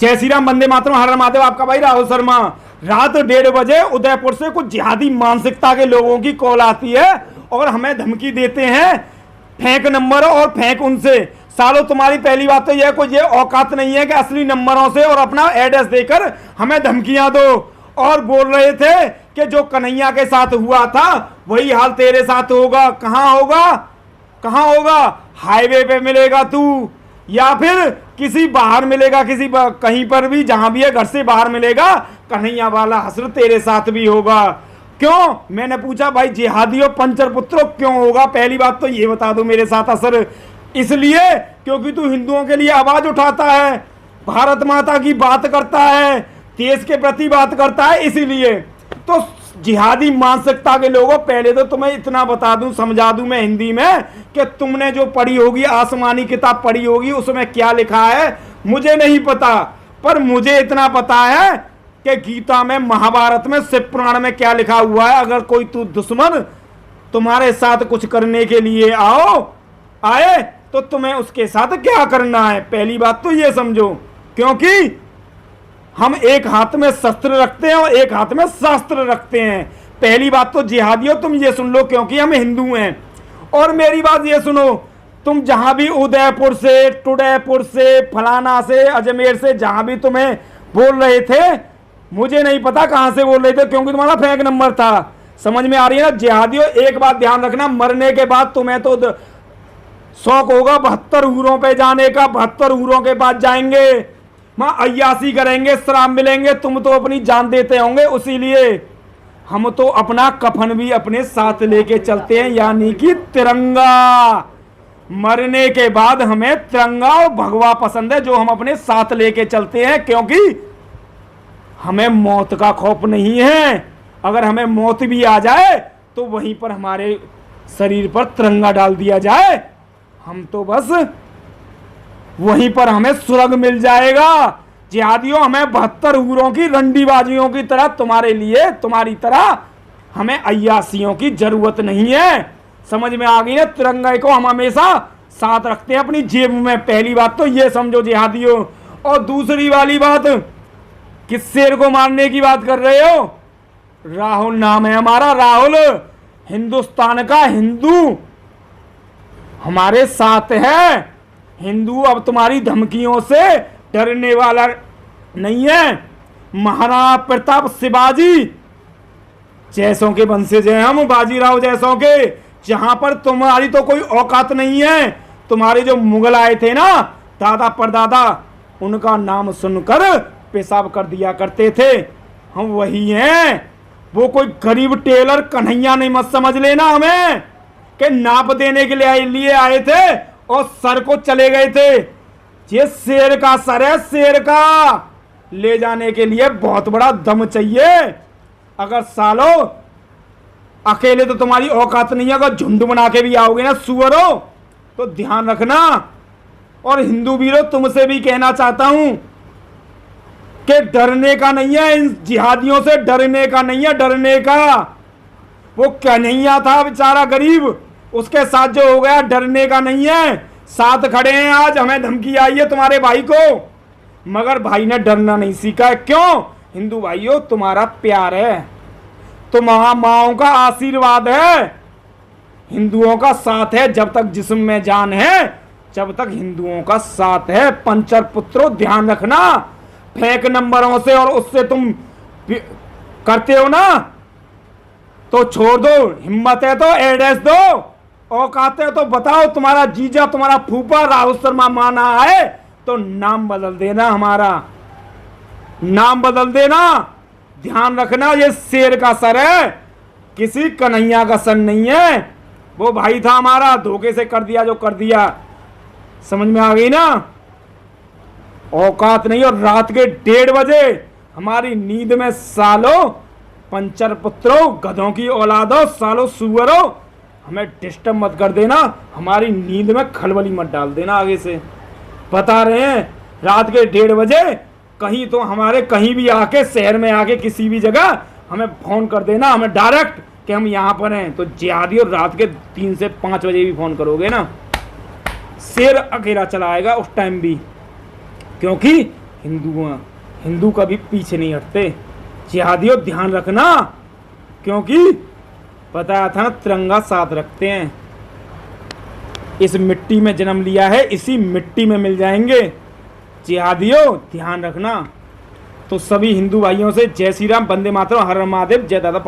जय श्री राम, वंदे मातरम, हर हर महादेव। आपका भाई राहुल शर्मा। रात 1:30 बजे उदयपुर से कुछ जिहादी मानसिकता के लोगों की कॉल आती है और हमें धमकी देते हैं, फेंक नंबर और फेंक उनसे। सालों तुम्हारी पहली बात तो यह कोई ये औकात नहीं है कि असली नंबरों से और अपना एड्रेस देकर हमें धमकियां दो। और बोल रहे थे कि जो कन्हैया के साथ हुआ था वही हाल तेरे साथ होगा। कहाँ होगा, कहाँ होगा? हाईवे पे मिलेगा तू, या फिर किसी बाहर मिलेगा, किसी कहीं पर भी, जहां भी है घर से बाहर मिलेगा। कन्हैया वाला हसर तेरे साथ भी होगा। क्यों? मैंने पूछा भाई जिहादियों पंचर पुत्रों क्यों होगा? पहली बात तो ये बता दो मेरे साथ असर। इसलिए क्योंकि तू हिंदुओं के लिए आवाज उठाता है, भारत माता की बात करता है, देश के प्रति बात करता है। इसीलिए तो जिहादी मानसिकता के लोगों, पहले तो तुम्हें इतना बता दूं, समझा दूं मैं हिंदी में कि तुमने जो पढ़ी होगी, आसमानी किताब पढ़ी होगी, उसमें क्या लिखा है मुझे नहीं पता, पर मुझे इतना पता है कि गीता में, महाभारत में, शिव पुराण में क्या लिखा हुआ है। अगर कोई तू दुश्मन तुम्हारे साथ कुछ करने के लिए आए तो तुम्हें उसके साथ क्या करना है। पहली बात तो ये समझो, क्योंकि हम एक हाथ में शस्त्र रखते हैं और एक हाथ में शास्त्र रखते हैं। पहली बात तो जिहादियों तुम ये सुन लो, क्योंकि हम हिंदू हैं। और मेरी बात ये सुनो, तुम जहां भी उदयपुर से, टुडयपुर से, फलाना से, अजमेर से, जहां भी तुम्हें बोल रहे थे, मुझे नहीं पता कहां से बोल रहे थे, क्योंकि तुम्हारा फेक नंबर था। समझ में आ रही है ना जिहादियों? एक बात ध्यान रखना, मरने के बाद तुम्हें तो शौक होगा 72 हूरों पे जाने का। 72 हूरों के पास जाएंगे, वहां अय्यासी करेंगे, शराब मिलेंगे, तुम तो अपनी जान देते होंगे। इसीलिए हम तो अपना कफन भी अपने साथ लेके चलते हैं, यानी कि तिरंगा। मरने के बाद हमें तिरंगा और भगवा पसंद है, जो हम अपने साथ लेके चलते हैं, क्योंकि हमें मौत का खौफ नहीं है। अगर हमें मौत भी आ जाए तो वहीं पर हमारे शरीर पर तिरंगा डाल दिया जाए, हम तो बस वहीं पर हमें स्वर्ग मिल जाएगा। जिहादियों, हमें 72 हूरों की रंडीबाजियों की तरह, तुम्हारे लिए, तुम्हारी तरह हमें अय्यासियों की जरूरत नहीं है। समझ में आ गई ना? तिरंगे को हम हमेशा साथ रखते हैं अपनी जेब में। पहली बात तो ये समझो जिहादियों। और दूसरी वाली बात, किस शेर को मारने की बात कर रहे हो? राहुल नाम है हमारा, राहुल। हिंदुस्तान का हिंदू हमारे साथ है। हिंदू अब तुम्हारी धमकियों से डरने वाला नहीं है। महाराणा प्रताप शिवाजी जैसों के वंशज हैं हम, बाजीराव जैसों के। जहां पर तुम्हारी तो कोई औकात नहीं है। तुम्हारे जो मुगल आए थे ना, दादा परदादा, उनका नाम सुनकर पेशाब कर दिया करते थे। हम वही हैं। वो कोई गरीब टेलर कन्हैया नहीं मत समझ लेना हमें, कि नाप देने के लिए आए थे और सर को चले गए थे। ये शेर का सर है, शेर का। ले जाने के लिए बहुत बड़ा दम चाहिए। अगर सालो अकेले तो तुम्हारी औकात नहीं है, अगर झुंड बना के भी आओगे ना सुअरो, तो ध्यान रखना। और हिंदू वीरों, तुमसे भी कहना चाहता हूं कि डरने का नहीं है, इन जिहादियों से डरने का नहीं है, डरने का। वो कन्हैया था बेचारा गरीब, उसके साथ जो हो गया, डरने का नहीं है। साथ खड़े हैं आज। हमें धमकी आई है तुम्हारे भाई को, मगर भाई ने डरना नहीं सीखा है। क्यों? हिंदू भाइयों, तुम्हारा प्यार है, तुम्हारा माओं का आशीर्वाद है, हिंदुओं का साथ है। जब तक जिस्म में जान है, जब तक हिंदुओं का साथ है। पंचर पुत्रों, ध्यान रखना। फेक नंबरों से और उससे तुम करते हो ना, तो छोड़ दो। हिम्मत है तो एड्रेस दो, औकात है तो बताओ। तुम्हारा जीजा, तुम्हारा फूफा राहुल शर्मा माना है तो नाम बदल देना, हमारा नाम बदल देना। ध्यान रखना, ये शेर का सर है, किसी कन्हैया का सर नहीं है। वो भाई था हमारा, धोखे से कर दिया जो कर दिया। समझ में आ गई ना? औकात नहीं। और रात के 1:30 बजे हमारी नींद में सालो पंचर पुत्रों, गधों की औलादो, सालो सुअरो, हमें डिस्टर्ब मत कर देना। हमारी नींद में खलबली मत डाल देना आगे से। बता रहे हैं, रात के 1:30 बजे कहीं तो हमारे कहीं भी आके, शहर में आके किसी भी जगह हमें फोन कर देना, हमें डायरेक्ट, कि हम यहाँ पर हैं। तो जिहादियों, रात के 3 से 5 बजे भी फोन करोगे ना, शेर अकेला चला आएगा उस टाइम भी, क्योंकि हिंदू कभी पीछे नहीं हटते। जिहादियों ध्यान रखना, क्योंकि बताया था ना, तिरंगा साथ रखते हैं। इस मिट्टी में जन्म लिया है, इसी मिट्टी में मिल जाएंगे। जिहादियों ध्यान रखना। तो सभी हिंदू भाइयों से जय श्री राम, वंदे मातरम, हर हर महादेव, जय दादा।